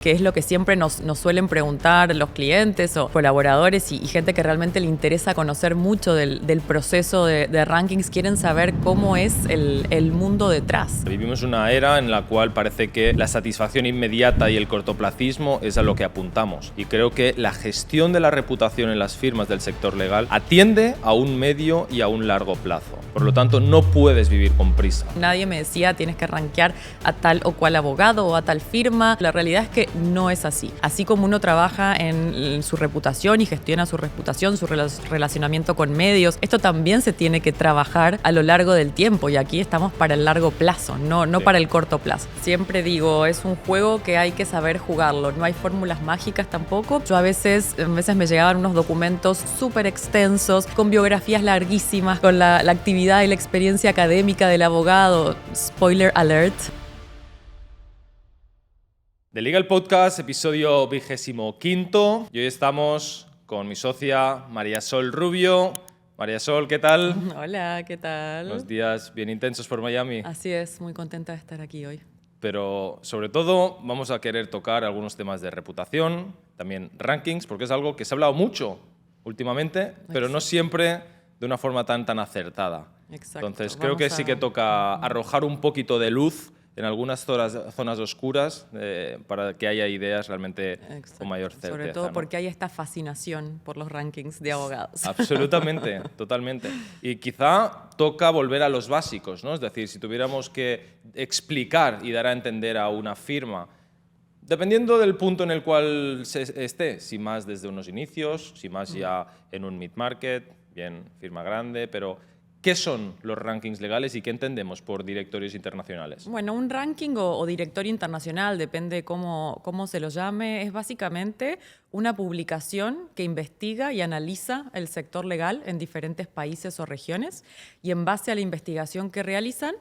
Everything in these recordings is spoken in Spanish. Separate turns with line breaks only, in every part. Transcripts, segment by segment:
que es lo que siempre nos suelen preguntar los clientes o colaboradores y gente que realmente le interesa conocer mucho del proceso de rankings, quieren saber cómo es el mundo detrás.
Vivimos una era en la cual parece que la satisfacción inmediata y el cortoplacismo es a lo que apuntamos, y creo que la gestión de la reputación en las firmas del sector legal atiende a un medio y a un largo plazo. Por lo tanto, no puedes vivir con prisa.
Nadie me decía tienes que rankear a tal o cual abogado o a tal firma. La realidad es que no es así. Así como uno trabaja en su reputación y gestiona su reputación, su relacionamiento con medios, esto también se tiene que trabajar a lo largo del tiempo, y aquí estamos para el largo plazo, no para el corto plazo. Siempre digo, es un juego que hay que saber jugarlo, no hay fórmulas mágicas tampoco. Yo a veces me llegaban unos documentos súper extensos, con biografías larguísimas, con la actividad y la experiencia académica del abogado. Spoiler alert.
The Legal Podcast, episodio 25. Y hoy estamos con mi socia María Sol Rubio. María Sol, ¿qué tal?
Hola, ¿qué tal?
Unos días bien intensos por Miami.
Así es, muy contenta de estar aquí hoy.
Pero sobre todo vamos a querer tocar algunos temas de reputación, también rankings, porque es algo que se ha hablado mucho últimamente, pero no siempre de una forma tan acertada.
Exacto.
Entonces creo que sí que toca arrojar un poquito de luz en algunas zonas oscuras para que haya ideas realmente con mayor certeza.
Sobre todo porque hay esta fascinación por los rankings de abogados.
Absolutamente, totalmente. Y quizá toca volver a los básicos, ¿no? Es decir, si tuviéramos que explicar y dar a entender a una firma, dependiendo del punto en el cual esté, si más desde unos inicios, si más ya en un mid-market, bien, firma grande, pero ¿qué son los rankings legales y qué entendemos por directorios internacionales?
Bueno, un ranking o directorio internacional, depende cómo se lo llame, es básicamente una publicación que investiga y analiza el sector legal en diferentes países o regiones, y en base a la investigación que realizan,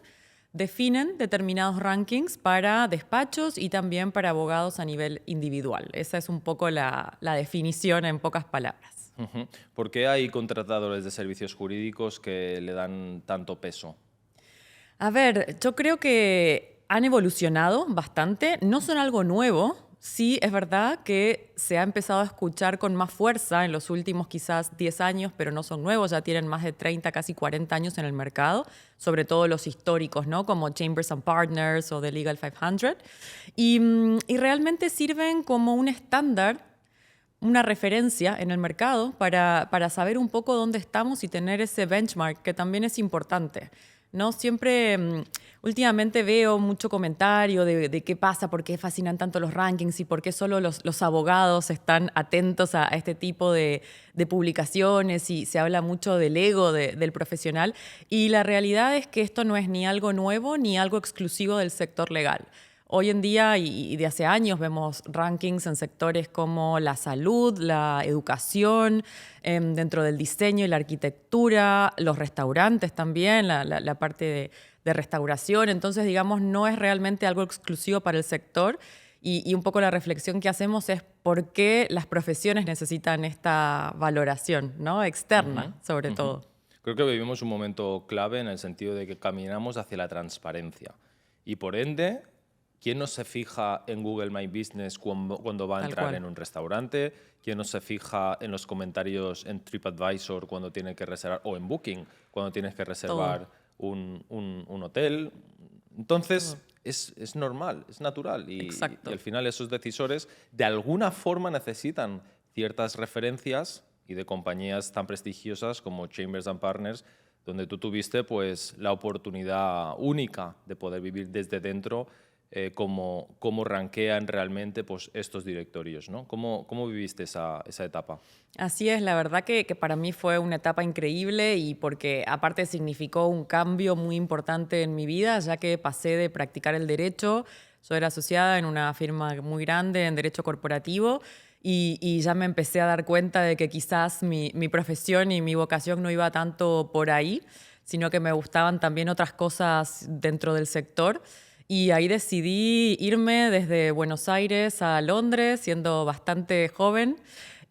definen determinados rankings para despachos y también para abogados a nivel individual. Esa es un poco la definición en pocas palabras.
¿Por qué hay contratadores de servicios jurídicos que le dan tanto peso?
A ver, yo creo que han evolucionado bastante, no son algo nuevo. Sí, es verdad que se ha empezado a escuchar con más fuerza en los últimos quizás 10 años, pero no son nuevos, ya tienen más de 30, casi 40 años en el mercado, sobre todo los históricos, ¿no? Como Chambers & Partners o The Legal 500. Y realmente sirven como un estándar, una referencia en el mercado para saber un poco dónde estamos y tener ese benchmark, que también es importante, ¿no? Siempre, últimamente veo mucho comentario de qué pasa, por qué fascinan tanto los rankings y por qué solo los abogados están atentos a este tipo de publicaciones, y se habla mucho del ego del profesional. Y la realidad es que esto no es ni algo nuevo ni algo exclusivo del sector legal. Hoy en día y de hace años vemos rankings en sectores como la salud, la educación, dentro del diseño y la arquitectura, los restaurantes también, la parte de restauración. Entonces, digamos, no es realmente algo exclusivo para el sector, y un poco la reflexión que hacemos es por qué las profesiones necesitan esta valoración, ¿no? Externa, sobre todo.
Creo que vivimos un momento clave en el sentido de que caminamos hacia la transparencia y, por ende, ¿quién no se fija en Google My Business cuando va a entrar en un restaurante? ¿Quién no se fija en los comentarios en TripAdvisor cuando tiene que reservar, o en Booking cuando tienes que reservar un hotel? Entonces, es normal, es natural. Y al final esos decisores de alguna forma necesitan ciertas referencias, y de compañías tan prestigiosas como Chambers & Partners, donde tú tuviste pues, la oportunidad única de poder vivir desde dentro cómo rankean realmente pues, estos directorios, ¿no? ¿Cómo viviste esa etapa?
Así es, la verdad que para mí fue una etapa increíble, y porque aparte significó un cambio muy importante en mi vida, ya que pasé de practicar el derecho. Yo era asociada en una firma muy grande en derecho corporativo, y ya me empecé a dar cuenta de que quizás mi profesión y mi vocación no iba tanto por ahí, sino que me gustaban también otras cosas dentro del sector. Y ahí decidí irme desde Buenos Aires a Londres, siendo bastante joven,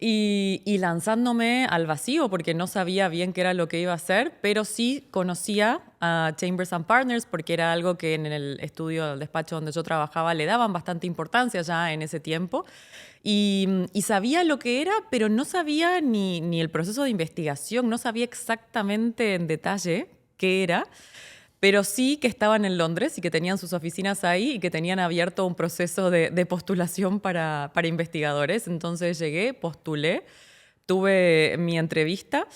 y lanzándome al vacío porque no sabía bien qué era lo que iba a hacer, pero sí conocía a Chambers and Partners porque era algo que en el estudio del despacho donde yo trabajaba le daban bastante importancia ya en ese tiempo. Y sabía lo que era, pero no sabía ni el proceso de investigación, no sabía exactamente en detalle qué era. Pero sí que estaban en Londres y que tenían sus oficinas ahí y que tenían abierto un proceso de postulación para investigadores. Entonces llegué, postulé, tuve mi entrevista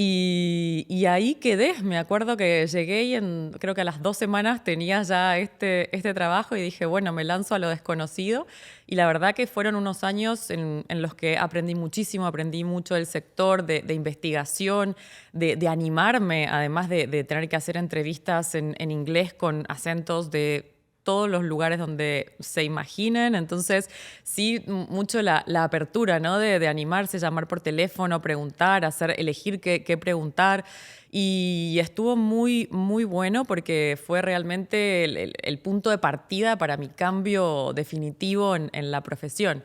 y ahí quedé. Me acuerdo que llegué y creo que a las 2 semanas tenía ya este trabajo y dije, bueno, me lanzo a lo desconocido. Y la verdad que fueron unos años en los que aprendí muchísimo, aprendí mucho del sector, de investigación, de animarme, además de tener que hacer entrevistas en inglés con acentos de todos los lugares donde se imaginen. Entonces, sí, mucho la apertura, ¿no? De animarse, llamar por teléfono, preguntar, elegir qué preguntar. Y estuvo muy, muy bueno porque fue realmente el punto de partida para mi cambio definitivo en la profesión.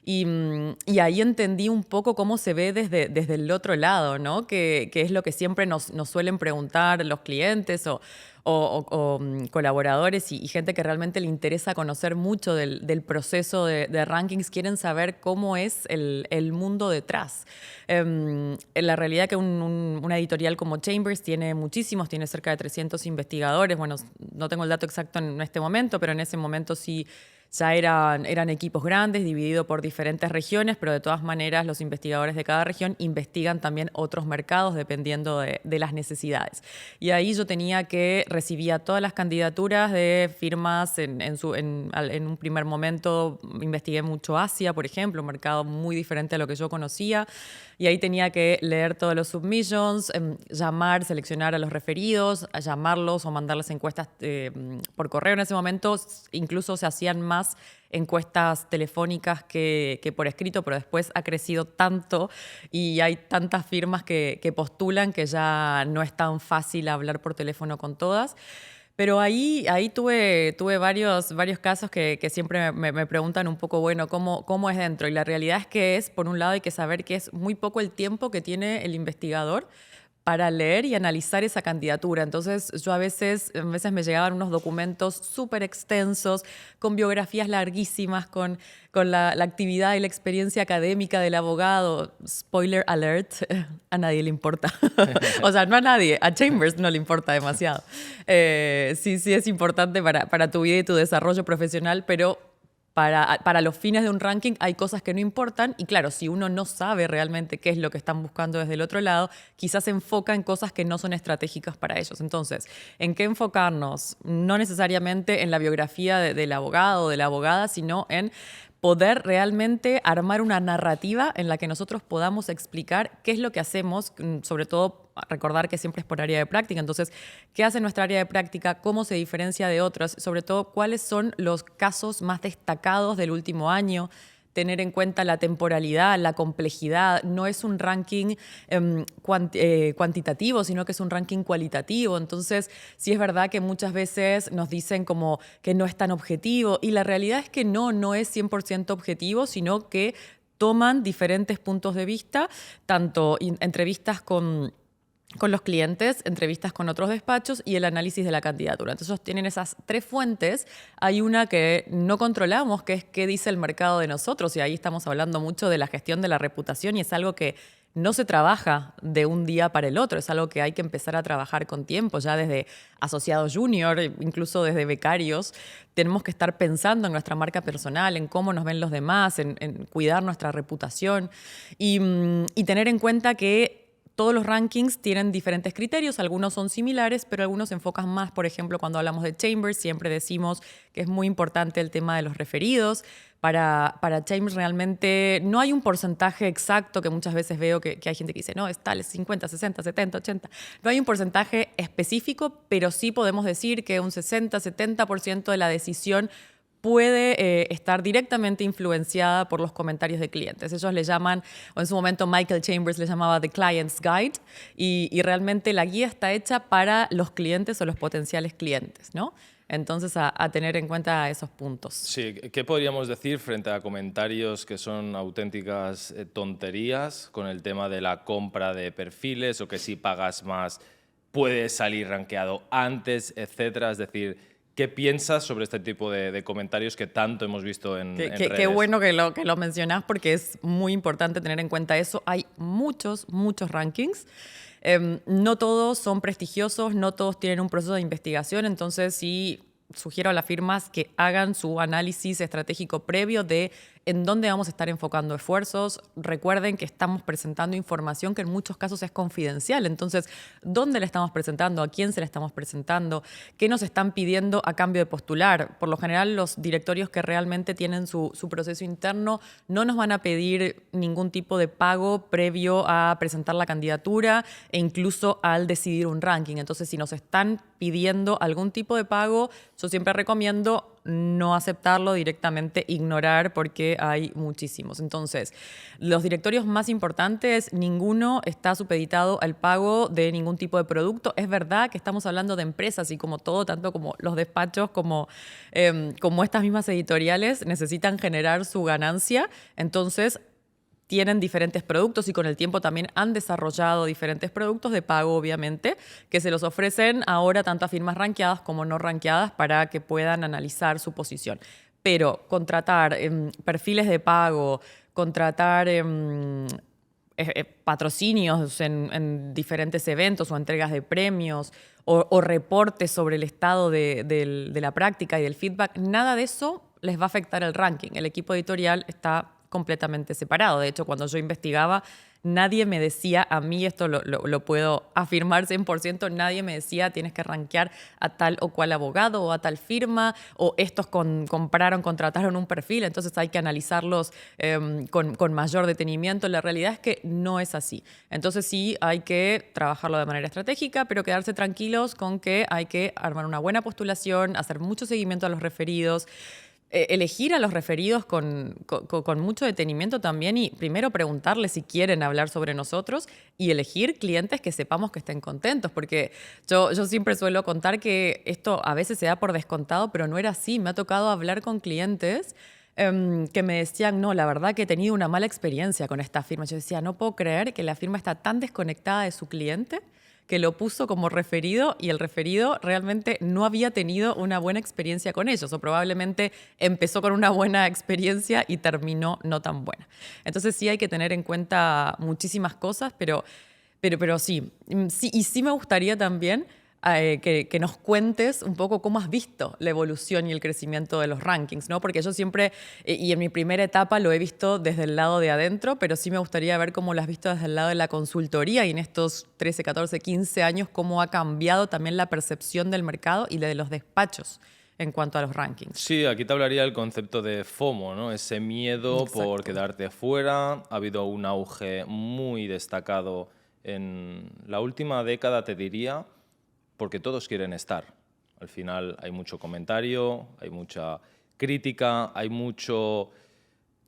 Y ahí entendí un poco cómo se ve desde el otro lado, ¿no? Que es lo que siempre nos suelen preguntar los clientes o colaboradores y gente que realmente le interesa conocer mucho del proceso de rankings, quieren saber cómo es el mundo detrás. En la realidad que una editorial como Chambers tiene muchísimos, tiene cerca de 300 investigadores. Bueno, no tengo el dato exacto en este momento, pero en ese momento sí ya eran equipos grandes, divididos por diferentes regiones, pero de todas maneras los investigadores de cada región investigan también otros mercados dependiendo de las necesidades. Y ahí yo recibía todas las candidaturas de firmas. En un primer momento investigué mucho Asia, por ejemplo, un mercado muy diferente a lo que yo conocía. Y ahí tenía que leer todos los submissions, seleccionar a los referidos, a llamarlos o mandarles encuestas por correo. En ese momento incluso se hacían más encuestas telefónicas que por escrito, pero después ha crecido tanto y hay tantas firmas que postulan que ya no es tan fácil hablar por teléfono con todas. Pero ahí tuve varios casos que siempre me preguntan un poco, bueno, ¿cómo es dentro? Y la realidad es que por un lado hay que saber que es muy poco el tiempo que tiene el investigador para leer y analizar esa candidatura. Entonces, yo a veces me llegaban unos documentos súper extensos, con biografías larguísimas, con la actividad y la experiencia académica del abogado. Spoiler alert, a nadie le importa. O sea, no a nadie, a Chambers no le importa demasiado. Sí es importante para tu vida y tu desarrollo profesional, pero para los fines de un ranking hay cosas que no importan y claro, si uno no sabe realmente qué es lo que están buscando desde el otro lado, quizás se enfoca en cosas que no son estratégicas para ellos. Entonces, ¿en qué enfocarnos? No necesariamente en la biografía del abogado o de la abogada, sino en poder realmente armar una narrativa en la que nosotros podamos explicar qué es lo que hacemos, sobre todo recordar que siempre es por área de práctica. Entonces, ¿qué hace nuestra área de práctica? ¿Cómo se diferencia de otras? Sobre todo, ¿cuáles son los casos más destacados del último año? Tener en cuenta la temporalidad, la complejidad. No es un ranking cuantitativo, sino que es un ranking cualitativo. Entonces, sí es verdad que muchas veces nos dicen como que no es tan objetivo y la realidad es que no es 100% objetivo, sino que toman diferentes puntos de vista, tanto entrevistas con los clientes, entrevistas con otros despachos y el análisis de la candidatura. Entonces ellos tienen esas 3 fuentes. Hay una que no controlamos, que es qué dice el mercado de nosotros, y ahí estamos hablando mucho de la gestión de la reputación y es algo que no se trabaja de un día para el otro, es algo que hay que empezar a trabajar con tiempo, ya desde asociados junior, incluso desde becarios. Tenemos que estar pensando en nuestra marca personal, en cómo nos ven los demás, en cuidar nuestra reputación y tener en cuenta que todos los rankings tienen diferentes criterios, algunos son similares, pero algunos se enfocan más. Por ejemplo, cuando hablamos de Chambers, siempre decimos que es muy importante el tema de los referidos. Para Chambers realmente no hay un porcentaje exacto, que muchas veces veo que hay gente que dice, no, es tal, es 50, 60, 70, 80. No hay un porcentaje específico, pero sí podemos decir que un 60, 70% de la decisión puede estar directamente influenciada por los comentarios de clientes. Ellos le llaman, o en su momento Michael Chambers le llamaba The Client's Guide, y realmente la guía está hecha para los clientes o los potenciales clientes, ¿no? Entonces, a tener en cuenta esos puntos.
Sí, ¿qué podríamos decir frente a comentarios que son auténticas tonterías con el tema de la compra de perfiles o que si pagas más puedes salir rankeado antes, etcétera? Es decir, ¿qué piensas sobre este tipo de comentarios que tanto hemos visto en redes?
Qué bueno que lo mencionás porque es muy importante tener en cuenta eso. Hay muchos rankings. No todos son prestigiosos, no todos tienen un proceso de investigación, entonces sí sugiero a las firmas que hagan su análisis estratégico previo de en dónde vamos a estar enfocando esfuerzos. Recuerden que estamos presentando información que en muchos casos es confidencial. Entonces, ¿dónde la estamos presentando? ¿A quién se la estamos presentando? ¿Qué nos están pidiendo a cambio de postular? Por lo general, los directorios que realmente tienen su proceso interno no nos van a pedir ningún tipo de pago previo a presentar la candidatura e incluso al decidir un ranking. Entonces, si nos están pidiendo algún tipo de pago, yo siempre recomiendo no aceptarlo directamente, ignorar, porque hay muchísimos. Entonces, los directorios más importantes, ninguno está supeditado al pago de ningún tipo de producto. Es verdad que estamos hablando de empresas y como todo, tanto como los despachos como estas mismas editoriales, necesitan generar su ganancia. Entonces, tienen diferentes productos y con el tiempo también han desarrollado diferentes productos de pago, obviamente, que se los ofrecen ahora tanto a firmas rankeadas como no rankeadas para que puedan analizar su posición. Pero contratar perfiles de pago, contratar patrocinios en diferentes eventos o entregas de premios o reportes sobre el estado de la práctica y del feedback, nada de eso les va a afectar el ranking. El equipo editorial está completamente separado. De hecho, cuando yo investigaba, nadie me decía, a mí esto lo puedo afirmar 100%, nadie me decía tienes que rankear a tal o cual abogado o a tal firma o estos contrataron un perfil, entonces hay que analizarlos con mayor detenimiento. La realidad es que no es así. Entonces sí hay que trabajarlo de manera estratégica, pero quedarse tranquilos con que hay que armar una buena postulación, hacer mucho seguimiento a los referidos, elegir a los referidos con mucho detenimiento también y primero preguntarles si quieren hablar sobre nosotros y elegir clientes que sepamos que estén contentos, porque yo siempre suelo contar que esto a veces se da por descontado, pero no era así. Me ha tocado hablar con clientes que me decían, no, la verdad que he tenido una mala experiencia con esta firma. Yo decía, no puedo creer que la firma está tan desconectada de su cliente que lo puso como referido y el referido realmente no había tenido una buena experiencia con ellos o probablemente empezó con una buena experiencia y terminó no tan buena. Entonces sí hay que tener en cuenta muchísimas cosas, pero sí. Y sí me gustaría también que nos cuentes un poco cómo has visto la evolución y el crecimiento de los rankings, ¿no? Porque yo siempre, y en mi primera etapa lo he visto desde el lado de adentro, pero sí me gustaría ver cómo lo has visto desde el lado de la consultoría y en estos 13, 14, 15 años, cómo ha cambiado también la percepción del mercado y la de los despachos en cuanto a los rankings.
Sí, aquí te hablaría el concepto de FOMO, ¿no? Ese miedo por quedarte fuera. Ha habido un auge muy destacado en la última década, te diría, porque todos quieren estar. Al final hay mucho comentario, hay mucha crítica, hay mucho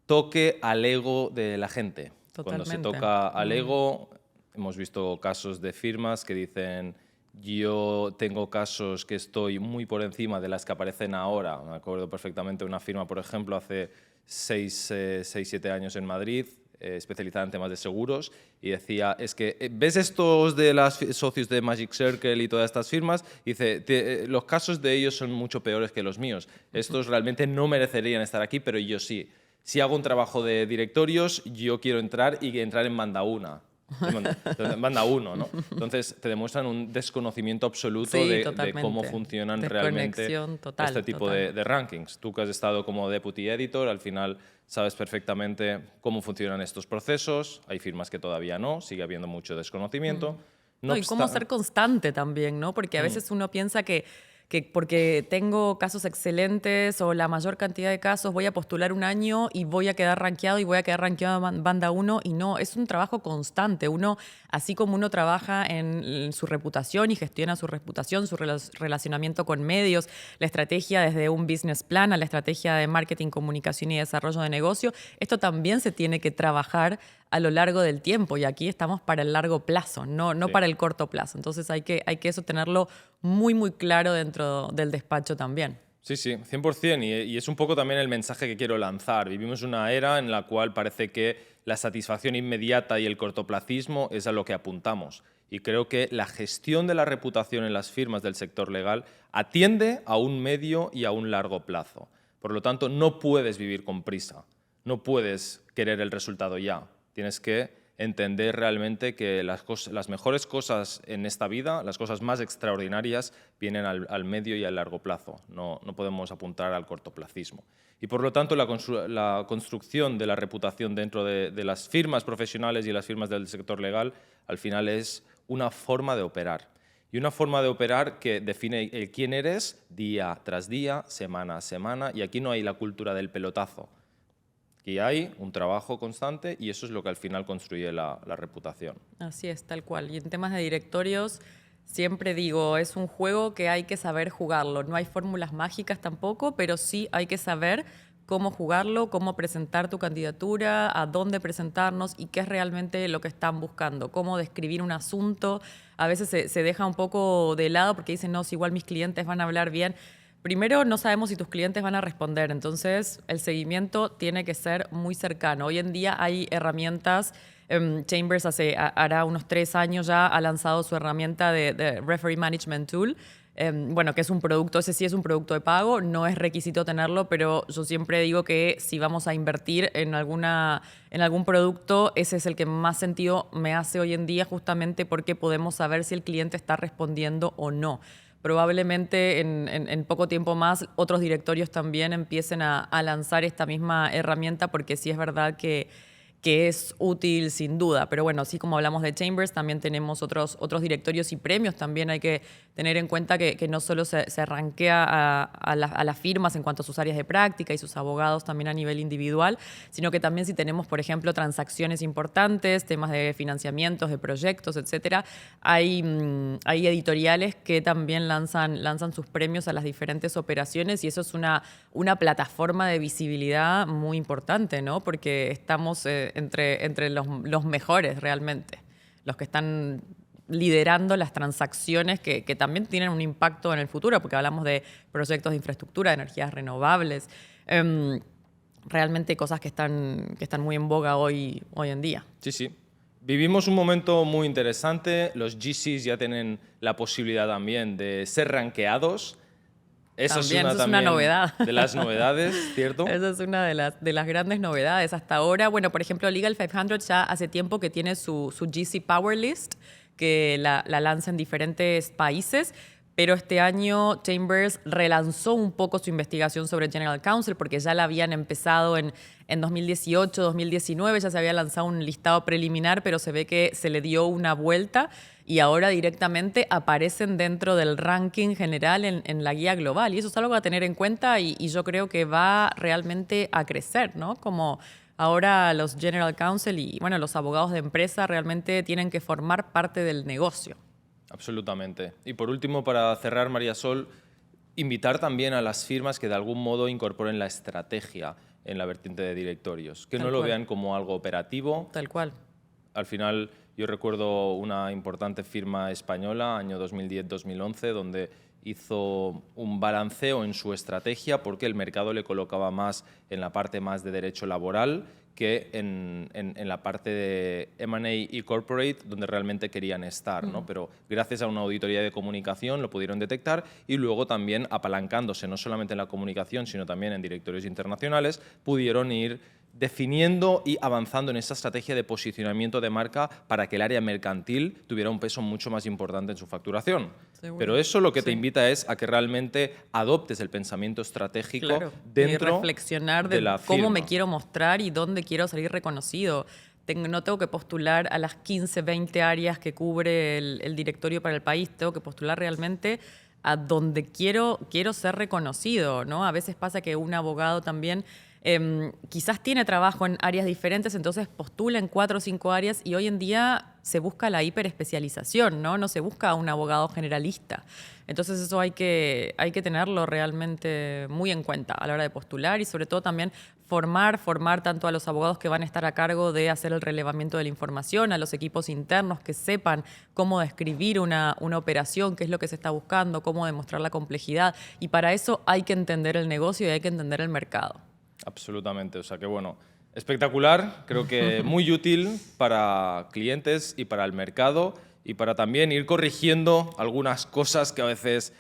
toque al ego de la gente.
Totalmente.
Cuando se toca al ego, hemos visto casos de firmas que dicen yo tengo casos que estoy muy por encima de las que aparecen ahora. Me acuerdo perfectamente de una firma, por ejemplo, hace 6-7 años en Madrid, especializada en temas de seguros, y decía, es que, ¿ves estos de los socios de Magic Circle y todas estas firmas? Y dice, los casos de ellos son mucho peores que los míos. Estos realmente no merecerían estar aquí, pero yo sí. Si hago un trabajo de directorios, yo quiero entrar y entrar en banda 1. Banda 1, ¿no? Entonces te demuestran un desconocimiento absoluto de cómo funcionan realmente este tipo de rankings. Tú que has estado como deputy editor, al final sabes perfectamente cómo funcionan estos procesos. Hay firmas que todavía no, sigue habiendo mucho desconocimiento.
No, y cómo ser constante también, ¿no? Porque a veces uno piensa que porque tengo casos excelentes o la mayor cantidad de casos, voy a postular un año y voy a quedar rankeado en banda 1, y no, es un trabajo constante. Uno, así como uno trabaja en su reputación y gestiona su reputación, su relacionamiento con medios, la estrategia desde un business plan a la estrategia de marketing, comunicación y desarrollo de negocio, esto también se tiene que trabajar a lo largo del tiempo y aquí estamos para el largo plazo, no
Sí.
para el corto plazo. Entonces hay que eso tenerlo muy, muy claro dentro del despacho también.
Sí, sí, 100%. Y es un poco también el mensaje que quiero lanzar. Vivimos una era en la cual parece que la satisfacción inmediata y el cortoplacismo es a lo que apuntamos. Y creo que la gestión de la reputación en las firmas del sector legal atiende a un medio y a un largo plazo. Por lo tanto, no puedes vivir con prisa. No puedes querer el resultado ya. Tienes que entender realmente que las mejores cosas en esta vida, las cosas más extraordinarias, vienen al medio y al largo plazo. No podemos apuntar al cortoplacismo. Y por lo tanto, la construcción de la reputación dentro de las firmas profesionales y las firmas del sector legal, al final es una forma de operar. Y una forma de operar que define quién eres día tras día, semana a semana, y aquí no hay la cultura del pelotazo. Aquí hay un trabajo constante y eso es lo que al final construye la reputación.
Así es, tal cual. Y en temas de directorios, siempre digo, es un juego que hay que saber jugarlo. No hay fórmulas mágicas tampoco, pero sí hay que saber cómo jugarlo, cómo presentar tu candidatura, a dónde presentarnos y qué es realmente lo que están buscando, cómo describir un asunto. A veces se deja un poco de lado porque dicen, no, si igual mis clientes van a hablar bien. Primero, no sabemos si tus clientes van a responder, entonces el seguimiento tiene que ser muy cercano. Hoy en día hay herramientas, Chambers hará unos 3 años ya ha lanzado su herramienta de Referee Management Tool, bueno, que es un producto, ese sí es un producto de pago, no es requisito tenerlo, pero yo siempre digo que si vamos a invertir en algún producto, ese es el que más sentido me hace hoy en día, justamente porque podemos saber si el cliente está respondiendo o no. Probablemente en poco tiempo más otros directorios también empiecen a lanzar esta misma herramienta porque sí es verdad que es útil sin duda. Pero bueno, así como hablamos de Chambers, también tenemos otros directorios y premios. También hay que tener en cuenta que no solo se rankea a las firmas en cuanto a sus áreas de práctica y sus abogados también a nivel individual, sino que también si tenemos, por ejemplo, transacciones importantes, temas de financiamientos, de proyectos, etcétera, hay editoriales que también lanzan sus premios a las diferentes operaciones y eso es una plataforma de visibilidad muy importante, ¿no? Porque estamos entre los mejores realmente, los que están liderando las transacciones que también tienen un impacto en el futuro, porque hablamos de proyectos de infraestructura, de energías renovables, realmente cosas que están muy en boga hoy en día.
Sí, sí. Vivimos un momento muy interesante. Los GCs ya tienen la posibilidad también de ser rankeados. Eso es una
novedad.
De las novedades, ¿cierto?
Esa es una de las grandes novedades hasta ahora. Bueno, por ejemplo, Legal 500 ya hace tiempo que tiene su GC Power List, que la lanza en diferentes países, pero este año Chambers relanzó un poco su investigación sobre General Counsel porque ya la habían empezado en 2018, 2019, ya se había lanzado un listado preliminar, pero se ve que se le dio una vuelta y ahora directamente aparecen dentro del ranking general en la guía global. Y eso es algo a tener en cuenta y yo creo que va realmente a crecer, ¿no? Como ahora los General Counsel y bueno, los abogados de empresa realmente tienen que formar parte del negocio.
Absolutamente. Y por último, para cerrar, María Sol, invitar también a las firmas que de algún modo incorporen la estrategia en la vertiente de directorios, que no lo vean como algo operativo.
Tal cual.
Al final, yo recuerdo una importante firma española, año 2010-2011, donde hizo un balanceo en su estrategia porque el mercado le colocaba más en la parte más de derecho laboral que en la parte de M&A y corporate, donde realmente querían estar, ¿no? Pero gracias a una auditoría de comunicación lo pudieron detectar y luego también apalancándose no solamente en la comunicación, sino también en directorios internacionales, pudieron ir definiendo y avanzando en esa estrategia de posicionamiento de marca para que el área mercantil tuviera un peso mucho más importante en su facturación.
Seguro.
Pero eso lo que te invita es a que realmente adoptes el pensamiento estratégico dentro
y reflexionar de
la
cómo
firma.
me quiero mostrar y dónde quiero salir reconocido. No tengo que postular a las 15, 20 áreas que cubre el directorio para el país, tengo que postular realmente a donde quiero ser reconocido, ¿no? A veces pasa que un abogado también quizás tiene trabajo en áreas diferentes, entonces postula en 4 o 5 áreas y hoy en día se busca la hiperespecialización, ¿no? No se busca un abogado generalista. Entonces eso hay que tenerlo realmente muy en cuenta a la hora de postular y sobre todo también formar tanto a los abogados que van a estar a cargo de hacer el relevamiento de la información, a los equipos internos que sepan cómo describir una operación, qué es lo que se está buscando, cómo demostrar la complejidad. Y para eso hay que entender el negocio y hay que entender el mercado.
Absolutamente. O sea que bueno, espectacular. Creo que muy útil para clientes y para el mercado y para también ir corrigiendo algunas cosas que a veces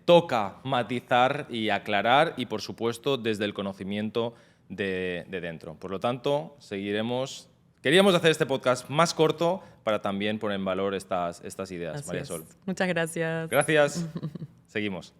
toca matizar y aclarar y, por supuesto, desde el conocimiento de dentro. Por lo tanto, seguiremos. Queríamos hacer este podcast más corto para también poner en valor estas ideas,
Así
María
es.
Sol.
Muchas gracias.
Gracias. Seguimos.